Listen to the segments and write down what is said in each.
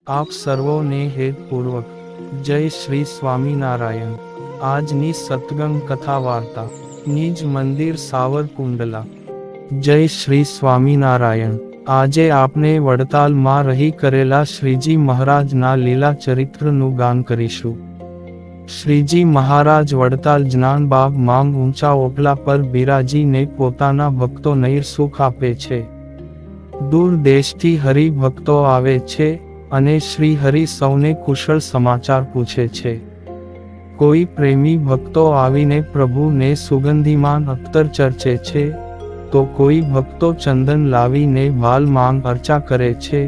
આપ સર્વોને હેતપૂર્વક જય શ્રી સ્વામિનારાયણ। આજની સત્સંગ કથા વાર્તા નિજ મંદિર સાવરકુંડલા। જય શ્રી સ્વામિનારાયણ। આજે આપણે વડતાલમાં રહી કરેલા શ્રીજી મહારાજના લીલા ચરિત્રનું ગાન કરીશું। શ્રીજી મહારાજ વડતાલ જ્ઞાનબાગ માં ઊંચા ઓટલા પર બિરાજીને પોતાના ભક્તોને સુખ આપે છે। દૂર દેશથી હરિભક્તો આવે છે અને શ્રી હરિ સૌને કુશળ સમાચાર પૂછે છે। કોઈ પ્રેમી ભક્તો આવીને પ્રભુને સુગંધીમાન અત્તર ચર્ચે છે, તો કોઈ ભક્તો ચંદન લાવીને ભાલ માંગ અર્ચા કરે છે,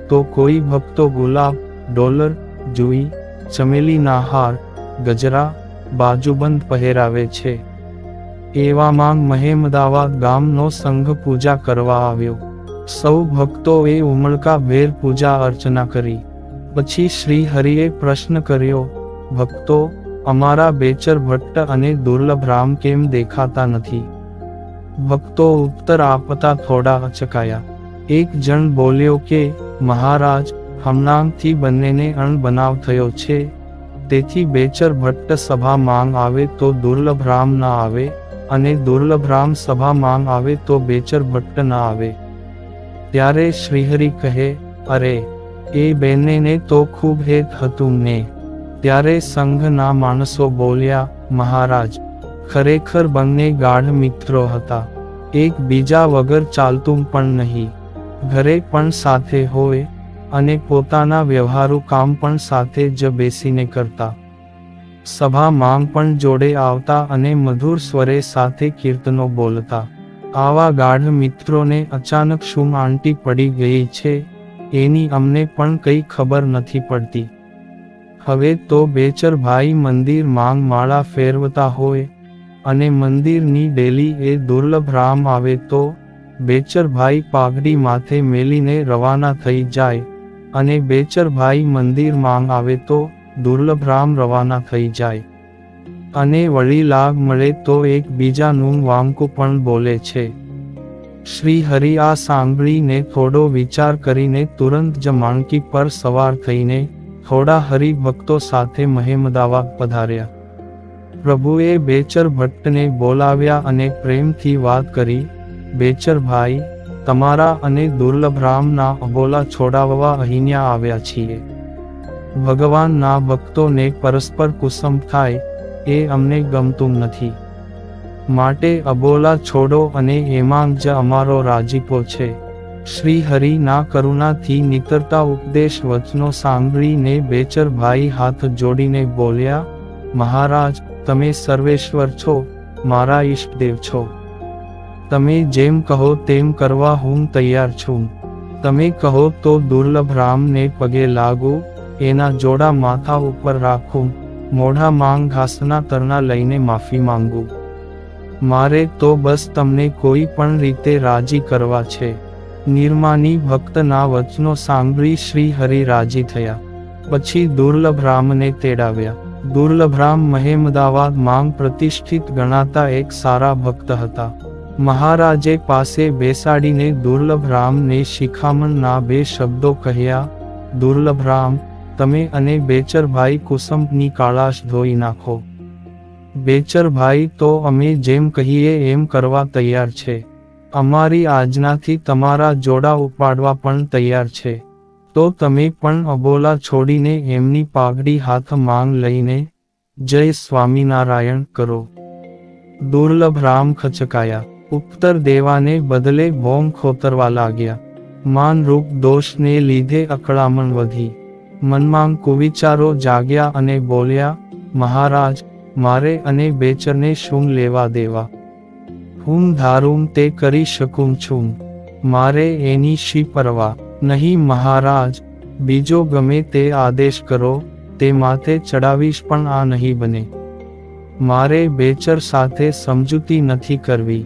તો કોઈ ભક્તો ગુલાબ, ડોલર, જુઈ, ચમેલીના હાર, ગજરા, બાજુબંધ પહેરાવે છે। એવામાં મહેમદાવાદ ગામનો સંઘ પૂજા કરવા આવ્યો। સૌ ભક્તોએ ઉમળકાભેર પૂજા અર્ચના કરી। પછી શ્રી હરિએ પ્રશ્ન કર્યો, ભક્તો, અમારા બેચર ભટ્ટ અને દુર્લભ રામ કેમ દેખાતા નથી? ભક્તો ઉત્તર આપતા થોડા અચકાયા। એક જણ બોલ્યો કે, મહારાજ, હમણાંથી બંનેને અણબનાવ થયો છે, તેથી બેચર ભટ્ટ સભા માંગ આવે તો દુર્લભ રામ ના આવે, અને દુર્લભ રામ સભા માંગ આવે તો બેચર ભટ્ટ ના આવે। ત્યારે શ્રીહરિ કહે, અરે, એ બંનેને તો ખૂબ હેત હતું ને? ત્યારે સંઘના માણસો બોલ્યા, મહારાજ, ખરેખર બંને ગાઢ મિત્રો હતા। એક બીજા વગર ચાલતું પણ નહીં, ઘરે પણ સાથે હોય, અને પોતાના વ્યવહારુ કામ પણ સાથે જ બેસીને કરતા। સભા માંગ પણ જોડે આવતા અને મધુર સ્વરે સાથે કીર્તનો બોલતા। આવા ગાઢ મિત્રોને અચાનક શું આંટી પડી ગઈ છે, એની અમને પણ કઈ ખબર નથી પડતી। હવે તો બેચરભાઈ મંદિર માંગ માળા ફેરવતા હોય, અને મંદિરની ડેલી એ દુર્લભ રામ આવે તો બેચરભાઈ પાઘડી માથે મેલીને રવાના થઈ જાય, અને બેચરભાઈ મંદિર માંગ આવે તો દુર્લભ રામ રવાના થઈ જાય, અને વળી લાગ મળે તો એક બીજાનું વાંકું પણ બોલે છે। શ્રી હરિ આ સાંભળીને થોડો વિચાર કરીને તુરંત જ માણકી પર સવાર થઈને થોડા હરિભક્તો સાથે મહેમદાવાદ પધાર્યા। પ્રભુએ બેચર ભટ્ટને બોલાવ્યા અને પ્રેમથી વાત કરી, બેચરભાઈ, તમારા અને દુર્લભ રામના અબોલા છોડાવવા અહીંયા આવ્યા છીએ। ભગવાનના ભક્તોને પરસ્પર કુસુમ થાય, એ અમને ગમતું નથી, માટે અબોલા છોડો અને એમાં જ અમારો રાજીપો છે। શ્રી હરિના કરુણાથી નીતરતા ઉપદેશ વચનો સાંભળીને બેચરભાઈ હાથ જોડીને બોલ્યા, મહારાજ, તમે સર્વેશ્વર છો, મારા ઈષ્ટદેવ છો। તમે જેમ કહો તેમ કરવા હું તૈયાર છું। તમે કહો તો દુર્લભ રામને પગે લાગુ, એના જોડા માથા ઉપર રાખું, મોઢા માંગ ઘાસના તરણા લઈને માફી માંગું। મારે તો બસ તમને કોઈ પણ રીતે રાજી કરવા છે। નિર્માની ભક્તના વચનો સાંભળી શ્રી હરિ રાજી થયા। પછી દુર્લભ રામને તેડાવ્યા। દુર્લભ રામ મહેમદાવાદ માંગ પ્રતિષ્ઠિત ગણાતા એક સારા ભક્ત હતા। મહારાજે પાસે બેસાડીને દુર્લભ રામને શિખામણના 2 શબ્દો કહ્યા, દુર્લભ રામ, તમે અને બેચરભાઈ કુસુમની કાળાશ ધોઈ નાખો। બેચરભાઈ તો અમે જેમ કહીએ એમ કરવા તૈયાર છે। અમારી આજ્ઞાથી તમારા જોડા ઉપાડવા પણ તૈયાર છે। તો તમે પણ અબોલા છોડીને એમની પાઘડી હાથ માંગ લઈને જય સ્વામિનારાયણ કરો। દુર્લભ રામ ખચકાયા, ઉત્તર દેવાને બદલે ભોંગ ખોતરવા લાગ્યા। માન રૂપ દોષને લીધે અકળામણ વધી, મનમાં કુવિચારો જાગ્યા અને બોલ્યા, મહારાજ, મારે અને બેચરને શું લેવા દેવા? હું ધારું તે કરી શકું છું, મારે એની શી પરવા નહીં મહારાજ। બીજો ગમે તે આદેશ કરો, તે માથે ચડાવીશ પણ આ નહીં બને। મારે બેચર સાથે સમજૂતી નથી કરવી।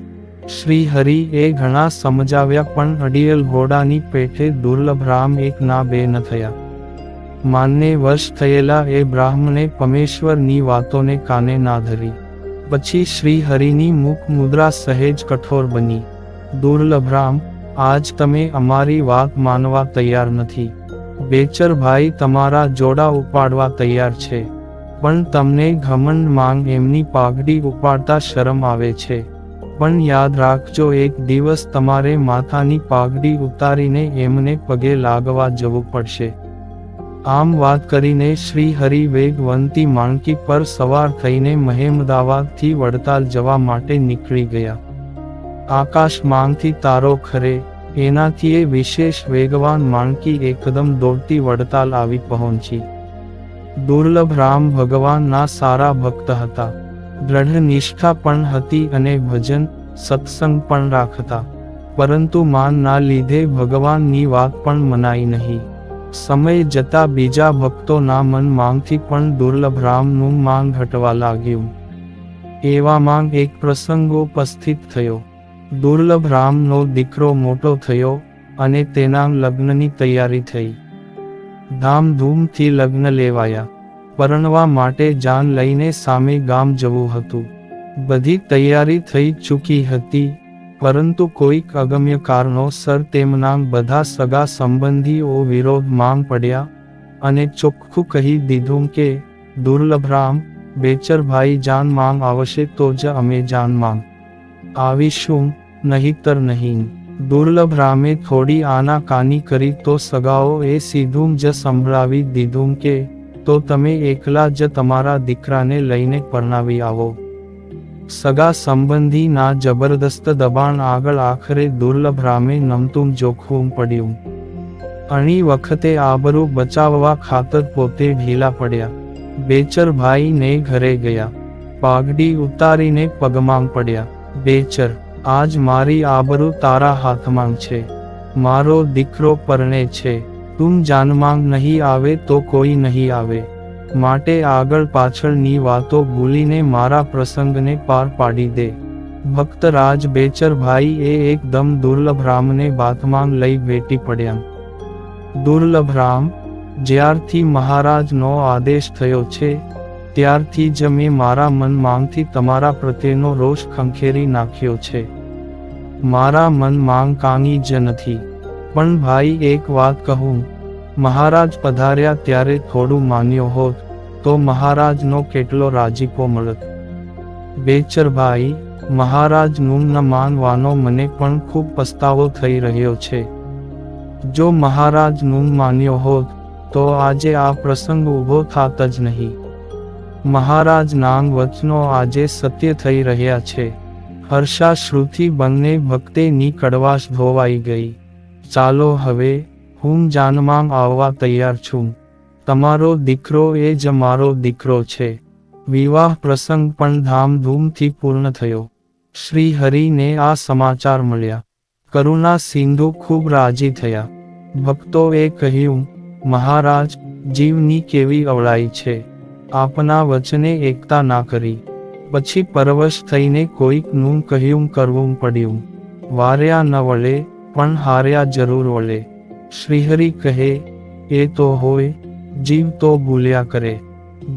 શ્રી હરિ એ ઘણા સમજાવ્યા પણ અડિયલ ઘોડાની પેઠે દુર્લભ રામ એક ના બે ન થયા। માનને વશ થયેલા એ બ્રાહ્મણે પરમેશ્વરની વાતોને કાને ના ધરી। પછી શ્રી હરિની મુખ મુદ્રા સહેજ કઠોર બની, દુર્લભ રામ, આજ તમે અમારી વાત માનવા તૈયાર નથી, બેચરભાઈ તમારા જોડા ઉપાડવા તૈયાર છે, પણ તમને ઘમંડ માંગ એમની પાઘડી ઉપાડતા શરમ આવે છે. પણ યાદ રાખજો, એક દિવસ તમારે માથાની પાઘડી ઉતારીને એમને પગે લાગવા જવું પડશે. આમ વાત કરીને શ્રી હરિ વેગવંતી માણકી પર સવાર થઈને મહેમદાવાદથી વડતાલ જવા માટે નીકળી ગયા. આકાશ માંગથી તારો ખરે, એનાથી એ વિશેષ વેગવાન માણકી એકદમ દોડતી વડતાલ આવી પહોંચી. દુર્લભ રામ ભગવાનના સારા ભક્ત હતા, દ્રઢ નિષ્ઠા પણ હતી અને ભજન સત્સંગ પણ રાખતા, પરંતુ માનના લીધે ભગવાનની વાત પણ મનાઈ નહીં. સમય જતા બીજા ભક્તોના મન માંગથી પણ દુર્લભ રામનું માંગ હટવા લાગ્યું. એવામાં એક પ્રસંગ ઉપસ્થિત થયો. દુર્લભ રામનો દીકરો મોટો થયો અને તેના લગ્નની તૈયારી થઈ. ધામધૂમથી લગ્ન લેવાયા. પરણવા માટે જાન લઈને સામે ગામ જવું હતું. બધી તૈયારી થઈ ચૂકી હતી, પરંતુ કોઈક અગમ્ય કારણોસર તેમના બધા સગા સંબંધીઓ વિરોધમાં પડ્યા અને ચોખ્ખું કહી દીધું કે દુર્લભ રામ, બેચરભાઈ જાન માંગ આવશે તો જ અમે જાન માંગ આવીશું, નહીતર નહીં. દુર્લભ રામે થોડી આનાકાની કરી તો સગાઓએ સીધું જ સંભળાવી દીધું કે તો તમે એકલા જ તમારા દીકરાને લઈને પરણાવી આવો. સગા સંબંધીના જબરદસ્ત દબાણ આગળ આખરે દુર્લભ રામે નમતું જોખવું પડ્યું. અણી વખતે આબરૂ બચાવવા ખાતર પોતે ઢીલા પડ્યા. બેચરભાઈને ઘરે ગયા, પાઘડી ઉતારીને પગમાં પડ્યા. બેચર, આજ મારી આબરૂ તારા હાથમાં છે. મારો દીકરો પરણે છે, તું જાનમાં નહીં આવે તો કોઈ નહીં આવે. માટે આગળ પાછળની વાતો ભૂલીને મારા પ્રસંગને પાર પાડી દે. ભક્તરાજ બેચરભાઈ એ એકદમ દુર્લભ રામને બાથમાં લઈ ભેટી પડ્યા. દુર્લભ રામ, જ્યારથી મહારાજનો આદેશ થયો છે ત્યારથી જ મેં મારા મન માંગથી તમારા પ્રત્યેનો રોષ ખંખેરી નાખ્યો છે. મારા મન માંગ કાંઈ જ નથી. પણ ભાઈ એક વાત કહું, મહારાજ પધાર્યા ત્યારે થોડું માન્યો હોત તો મહારાજનો કેટલો રાજીપો મળત. બેચરભાઈ, મહારાજનું ન માનવાનો મને પણ ખૂબ પસ્તાવો થઈ રહ્યો છે. જો મહારાજનું માન્યો હોત તો આજે આ પ્રસંગ ઊભો થાત જ નહીં. મહારાજના વચનો આજે સત્ય થઈ રહ્યા છે. હર્ષાશ્રુથી બંને ભક્તેની કડવાશ ધોવાઈ ગઈ. ચાલો હવે, હું જાનમાં આવવા તૈયાર છું. તમારો દીકરો એ જ મારો દીકરો છે. વિવાહ પ્રસંગ પણ ધામધૂમથી પૂર્ણ થયો. શ્રી હરિને આ સમાચાર મળ્યા. કરુણા સિંધુ ખૂબ રાજી થયા. ભક્તોએ કહ્યું, મહારાજ, જીવની કેવી અવળાઈ છે. આપના વચને એકતા ના કરી. પછી પરવશ થઈને કોઈકનું કહ્યું કરવું પડ્યું. વાર્યા ન વળે પણ હાર્યા જરૂર વળે. શ્રીહરિ કહે, એ તો હોય, જીવ તો ભૂલ્યા કરે.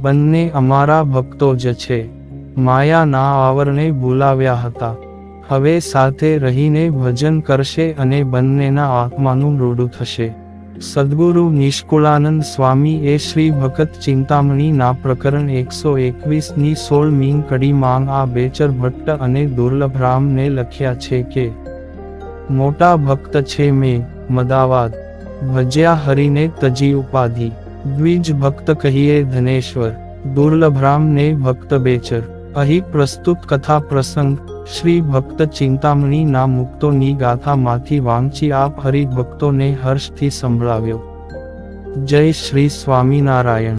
બંને અમારા ભક્તો જ છે. માયાના આવરણે ભૂલાવ્યા હતા. હવે સાથે રહીને ભજન કરશે અને બંનેના આત્માનું રૂડું થશે. સદ્ગુરુ નિષ્કુળાનંદ સ્વામી એ શ્રી ભગત ચિંતામણીના પ્રકરણ 121ની 16મી કડીમાં આ બેચર ભટ્ટ અને દુર્લભ રામને લખ્યા છે કે મોટા ભક્ત છે મેં મદાવાદ, ભજ્યા હરિને તજી ઉપાધિ. દ્વિજ ભક્ત કહીએ ધનેશ્વર, દુર્લભ રામને ભક્ત બેચર. અહીં પ્રસ્તુત કથા પ્રસંગ શ્રી ભક્ત ચિંતામણીના મુક્તોની ગાથામાંથી વાંચી આપ હરિભક્તોને હર્ષથી સંભળાવ્યો. જય શ્રી સ્વામિનારાયણ.